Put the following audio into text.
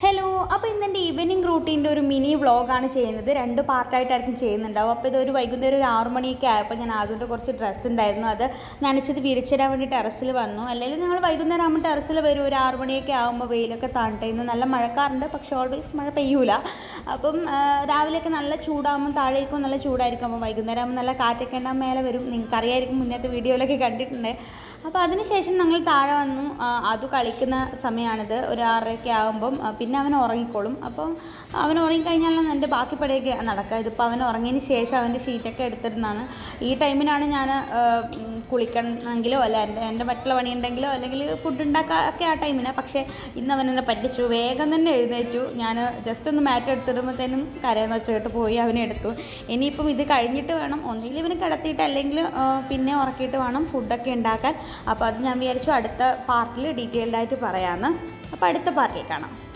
Hello, അപ്പോൾ ഇന്നെൻ്റെ evening റൂട്ടീൻ്റെ ഒരു മിനി വ്ളോഗാണ് ചെയ്യുന്നത്. 2 പാർട്ടായിട്ടായിരിക്കും ചെയ്യുന്നുണ്ടാവും. അപ്പോൾ ഇതൊരു വൈകുന്നേരം ഒരു 6 മണിയൊക്കെ ആയപ്പോൾ ഞാൻ ആദ്യത്തെ കുറച്ച് ഡ്രസ്സ് ഉണ്ടായിരുന്നു, അത് നനച്ചത് വിരിച്ചിടാൻ വേണ്ടി ടെറസിൽ വന്നു. അല്ലെങ്കിൽ ഞങ്ങൾ വൈകുന്നേരം ആകുമ്പോൾ ടെറസിൽ വരും. ഒരു 6 മണിയൊക്കെ ആകുമ്പോൾ വെയിലൊക്കെ താണിട്ട് ഇന്ന് നല്ല മഴക്കാറുണ്ട്, പക്ഷേ ഓൾവേസ് മഴ പെയ്യൂല. അപ്പം രാവിലെയൊക്കെ നല്ല ചൂടാകുമ്പോൾ താഴേക്കും നല്ല ചൂടായിരിക്കും. അപ്പോൾ വൈകുന്നേരം ആകുമ്പോൾ നല്ല കാറ്റൊക്കെ ഉണ്ടാകും, മേലെ വരും. നിങ്ങൾക്കറിയായിരിക്കും, മുന്നത്തെ വീഡിയോയിലൊക്കെ കണ്ടിട്ടുണ്ട്. അപ്പോൾ അതിനുശേഷം ഞങ്ങൾ താഴെ വന്നു. അത് കളിക്കുന്ന സമയമാണിത്, ഒരു 6:30 ആകുമ്പം. പിന്നെ അവൻ ഉറങ്ങിക്കോളും. അപ്പം അവൻ ഉറങ്ങിക്കഴിഞ്ഞാലാണ് എൻ്റെ ബാക്കി പണിയൊക്കെ നടക്കുക. ഇതിപ്പോൾ അവൻ ഉറങ്ങിയതിന് ശേഷം അവൻ്റെ ഷീറ്റൊക്കെ എടുത്തിരുന്നതാണ്. ഈ ടൈമിനാണ് ഞാൻ കുളിക്കണമെങ്കിലോ അല്ല എൻ്റെ മറ്റുള്ള പണിയുണ്ടെങ്കിലോ അല്ലെങ്കിൽ ഫുഡ് ഉണ്ടാക്കുക ആ ടൈമിനാണ്. പക്ഷേ ഇന്ന് അവൻ എന്നെ പറ്റിച്ചു. വേഗം തന്നെ എഴുന്നേറ്റു. ഞാൻ ജസ്റ്റ് ഒന്ന് മാറ്റ് എടുത്തിടുമ്പോഴത്തേനും കരയെന്ന് വെച്ചിട്ട് പോയി അവനെ എടുത്തു. ഇനിയിപ്പം ഇത് കഴിഞ്ഞിട്ട് വേണം ഒന്നുകിൽ ഇവന് കിടത്തിയിട്ട് അല്ലെങ്കിൽ പിന്നെ ഉറക്കിയിട്ട് വേണം ഫുഡൊക്കെ ഉണ്ടാക്കാൻ. അപ്പോൾ അത് ഞാൻ വിചാരിച്ചു അടുത്ത പാർട്ടിൽ ഡീറ്റെയിൽഡായിട്ട് പറയാമെന്ന്. അപ്പോൾ അടുത്ത പാർട്ടിൽ കാണാം.